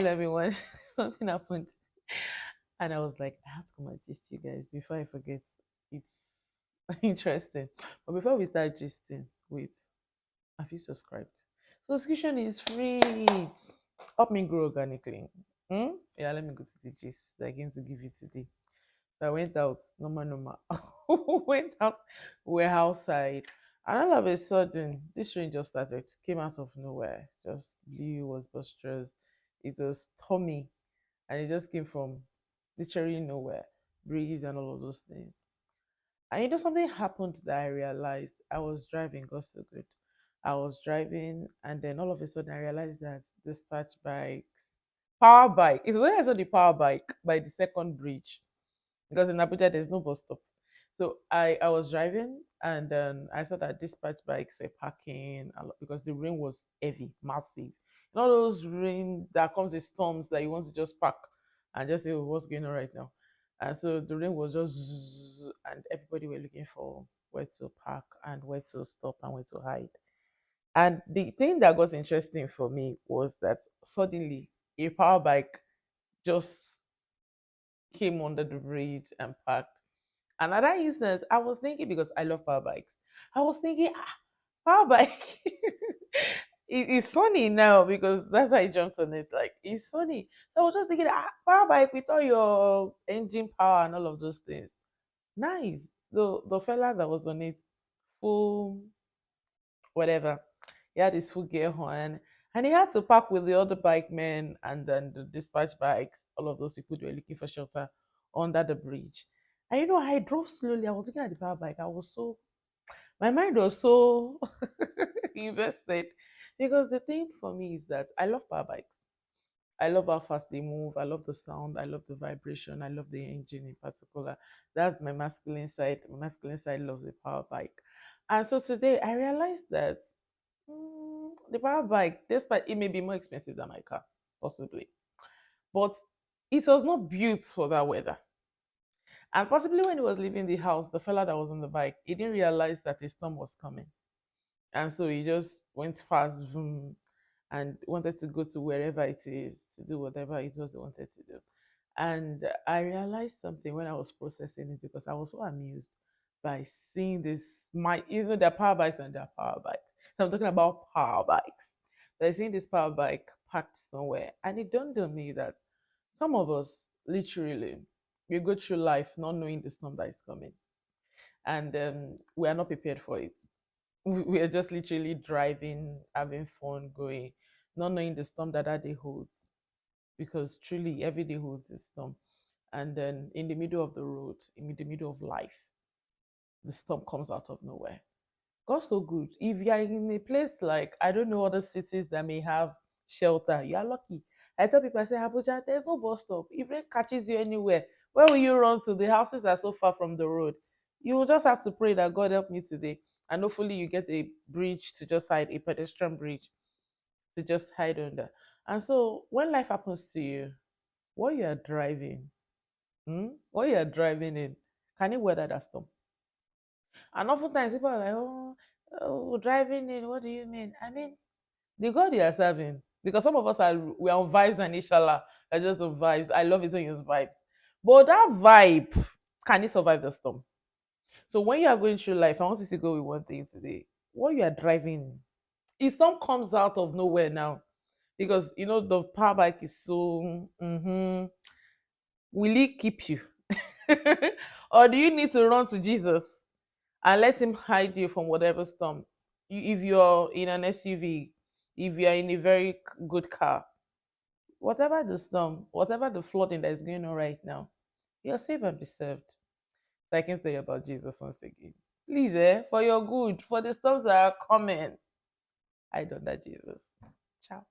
Everyone, something happened, and I was like, I have to come and gist you guys before I forget. It's interesting, but before we start gisting, wait, have you subscribed? Subscription is free. Help me grow organically. Yeah, let me go to the gist that I'm going to give you today. So I went out, normal. Went out, we're outside, and all of a sudden, this rain just started, came out of nowhere. Just blew, was boisterous. It was stormy, and it just came from literally nowhere, breeze and all of those things. And something happened that I realized. I was driving, got so good. I was driving, and then all of a sudden I realized that dispatch bikes, power bike. It's when I saw the power bike by the second bridge, because in Abuja there's no bus stop. So I was driving, and then I saw that dispatch bikes were parking a lot because the rain was heavy, massive. All those rain that comes with storms that you want to just park and just say, "Oh, what's going on right now?" And so the rain was just zzz, and everybody were looking for where to park and where to stop and where to hide. And the thing that got interesting for me was that suddenly a power bike just came under the bridge and parked. Another instance, I was thinking, because I love power bikes, I was thinking, power bike. It's sunny now because that's why I jumped on it. Like, it's sunny. So I was just thinking, power bike with all your engine power and all of those things. Nice. The fella that was on it, full whatever, he had his full gear on, and he had to park with the other bike men and then the dispatch bikes, all of those people who were looking for shelter under the bridge. And I drove slowly. I was looking at the power bike. My mind was so invested, because the thing for me is that I love power bikes. I love how fast they move. I love the sound. I love the vibration. I love the engine in particular. That's my masculine side. My masculine side loves the power bike. And so today I realized that the power bike, despite it may be more expensive than my car, possibly, but it was not built for that weather. And possibly when he was leaving the house, the fella that was on the bike, he didn't realize that a storm was coming. And so he just went fast, vroom, and wanted to go to wherever it is to do whatever it was he wanted to do. And I realized something when I was processing it, because I was so amused by seeing this. Their power bikes and their power bikes. So I'm talking about power bikes. They're seeing this power bike parked somewhere, and it dawned on me that some of us literally we go through life not knowing the storm that is coming, and we are not prepared for it. We are just literally driving, having fun, going, not knowing the storm that day holds, because truly every day holds a storm. And then in the middle of the road, in the middle of life, the storm comes out of nowhere. God's so good. If you are in a place like, I don't know, other cities that may have shelter, you are lucky. I tell people, I say, Abuja, there's no bus stop. If it catches you anywhere, where will you run to? The houses are so far from the road. You will just have to pray that God help me today. And hopefully you get a bridge to just hide, a pedestrian bridge to just hide under. And so when life happens to you, what you are driving, what you are driving in, can you weather that storm? And oftentimes people are like, driving in, what do you mean? I mean, the God you are serving. Because some of us we are on vibes and inshallah, are just on vibes. I love it when you use vibes. But that vibe, can it survive the storm? So when you are going through life, I want you to go with one thing today. What you are driving, if storm comes out of nowhere now, because the power bike is so will it keep you? Or do you need to run to Jesus and let him hide you from whatever storm? If you're in an SUV, if you're in a very good car, whatever the storm, whatever the flooding that is going on right now, you're safe and be served. So I can tell you about Jesus once again. Please, for your good, for the storms that are coming, I don't that Jesus. Ciao.